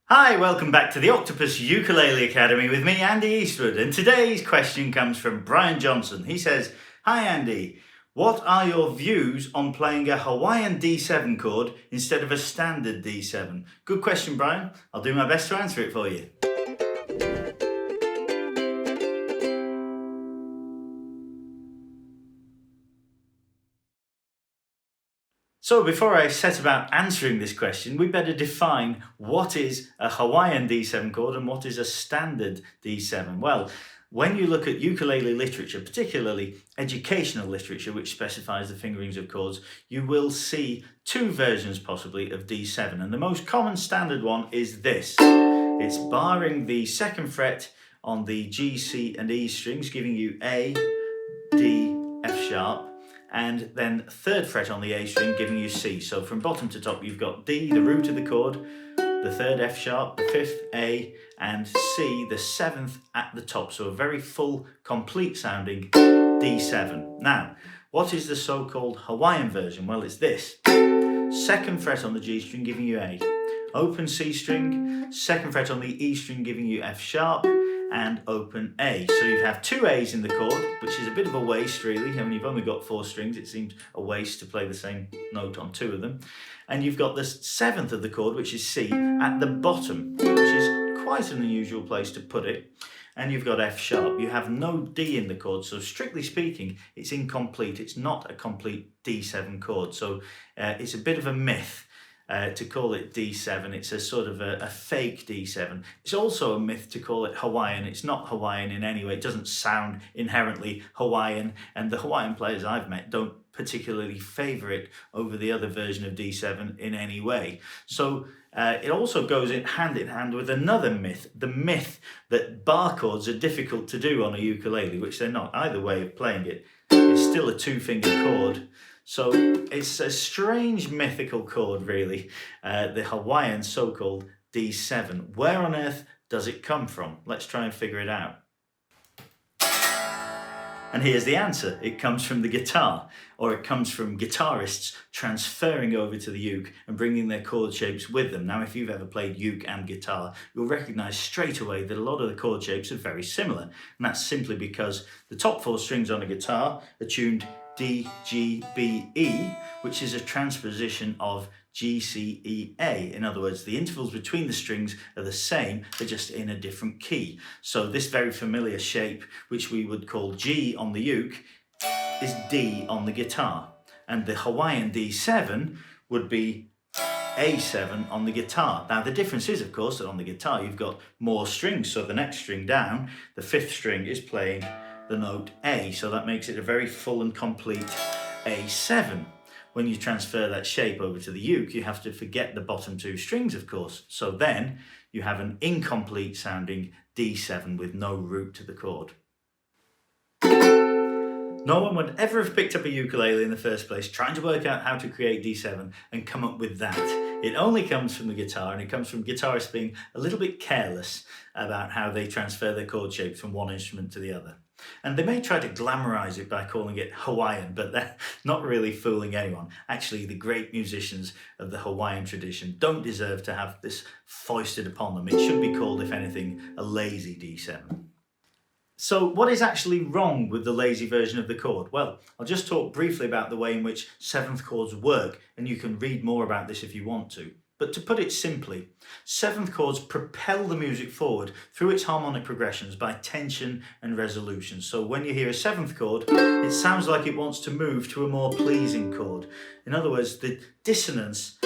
Hi, welcome back to the Octopus Ukulele Academy with me, Andy Eastwood, and today's question comes from Brian Johnson. He says, "Hi Andy, what are your views on playing a Hawaiian D7 chord instead of a standard D7? Good question, Brian. I'll do my best to answer it for you. So before I set about answering this question, we better define what is a Hawaiian D7 chord and what is a standard D7. Well, when you look at ukulele literature, particularly educational literature, which specifies the fingerings of chords, you will see two versions possibly of D7. And the most common standard one is this. It's barring the second fret on the G, C and E strings, giving you A, D, F sharp, and then third fret on the A string giving you C. So from bottom to top you've got D, the root of the chord, the third F sharp, the fifth A, and C, the seventh at the top. So a very full, complete sounding D7. Now, what is the so-called Hawaiian version? Well, it's this. Second fret on the G string giving you A, open C string, second fret on the E string giving you F sharp, and open A. So you have two A's in the chord, which is a bit of a waste really. I mean, you've only got four strings. It seems a waste to play the same note on two of them. And you've got the seventh of the chord, which is C, at the bottom, which is quite an unusual place to put it. And you've got F sharp. You have no D in the chord, so strictly speaking, it's incomplete. It's not a complete D7 chord. So it's a bit of a myth to call it D7. It's a sort of a fake D7. It's also a myth to call it Hawaiian. It's not Hawaiian in any way. It doesn't sound inherently Hawaiian, and the Hawaiian players I've met don't particularly favour it over the other version of D7 in any way. So it also goes in hand with another myth, the myth that bar chords are difficult to do on a ukulele, which they're not. Either way of playing it, it's still a two-finger chord. So it's a strange mythical chord really, the Hawaiian so-called D7. Where on earth does it come from? Let's try and figure it out. And here's the answer. It comes from the guitar, or it comes from guitarists transferring over to the uke and bringing their chord shapes with them. Now, if you've ever played uke and guitar, you'll recognize straight away that a lot of the chord shapes are very similar. And that's simply because the top four strings on a guitar are tuned D, G, B, E, which is a transposition of G, C, E, A. In other words, the intervals between the strings are the same, they're just in a different key. So this very familiar shape, which we would call G on the uke, is D on the guitar. And the Hawaiian D7 would be A7 on the guitar. Now the difference is, of course, that on the guitar you've got more strings. So the next string down, the fifth string, is playing the note A, so that makes it a very full and complete A7. When you transfer that shape over to the uke, you have to forget the bottom two strings, of course. So then you have an incomplete sounding D7 with no root to the chord. No one would ever have picked up a ukulele in the first place trying to work out how to create D7 and come up with that. It only comes from the guitar, and it comes from guitarists being a little bit careless about how they transfer their chord shapes from one instrument to the other. And they may try to glamorize it by calling it Hawaiian, but they're not really fooling anyone. Actually, the great musicians of the Hawaiian tradition don't deserve to have this foisted upon them. It should be called, if anything, a lazy D7. So what is actually wrong with the lazy version of the chord? Well, I'll just talk briefly about the way in which seventh chords work, and you can read more about this if you want to. But to put it simply, seventh chords propel the music forward through its harmonic progressions by tension and resolution. So when you hear a seventh chord, it sounds like it wants to move to a more pleasing chord. In other words, the dissonance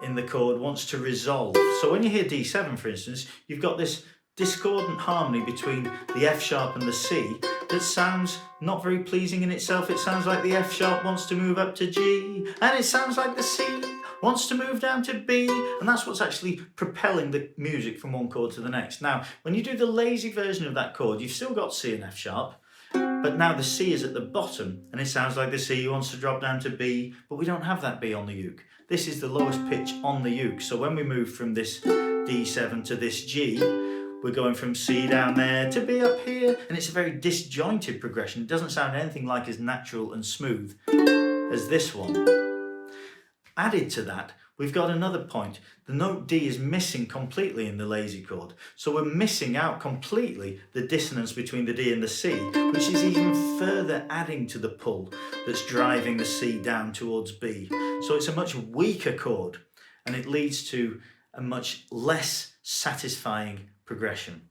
in the chord wants to resolve. So when you hear D7, for instance, you've got this discordant harmony between the F sharp and the C that sounds not very pleasing in itself. It sounds like the F sharp wants to move up to G, and it sounds like the C wants to move down to B, and that's what's actually propelling the music from one chord to the next. Now, when you do the lazy version of that chord, you've still got C and F sharp, but now the C is at the bottom, and it sounds like the C wants to drop down to B, but we don't have that B on the uke. This is the lowest pitch on the uke, so when we move from this D7 to this G, we're going from C down there to B up here, and it's a very disjointed progression. It doesn't sound anything like as natural and smooth as this one. Added to that, we've got another point. The note D is missing completely in the lazy chord. So we're missing out completely the dissonance between the D and the C, which is even further adding to the pull that's driving the C down towards B. So it's a much weaker chord, and it leads to a much less satisfying progression.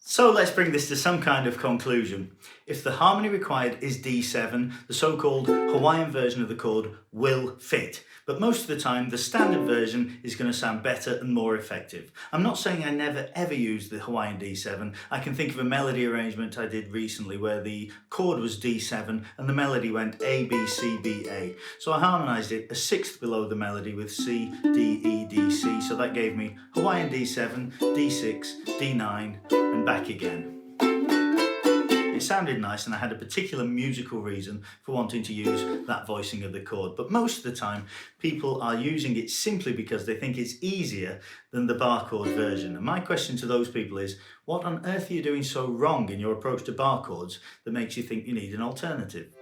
So let's bring this to some kind of conclusion. If the harmony required is D7, the so-called Hawaiian version of the chord will fit. But most of the time, the standard version is going to sound better and more effective. I'm not saying I never ever use the Hawaiian D7. I can think of a melody arrangement I did recently where the chord was D7 and the melody went A, B, C, B, A. So I harmonised it a sixth below the melody with C, D, E, D, C. So that gave me Hawaiian D7, D6, D9 and back again. It sounded nice and I had a particular musical reason for wanting to use that voicing of the chord, but most of the time people are using it simply because they think it's easier than the bar chord version. And my question to those people is, what on earth are you doing so wrong in your approach to bar chords that makes you think you need an alternative?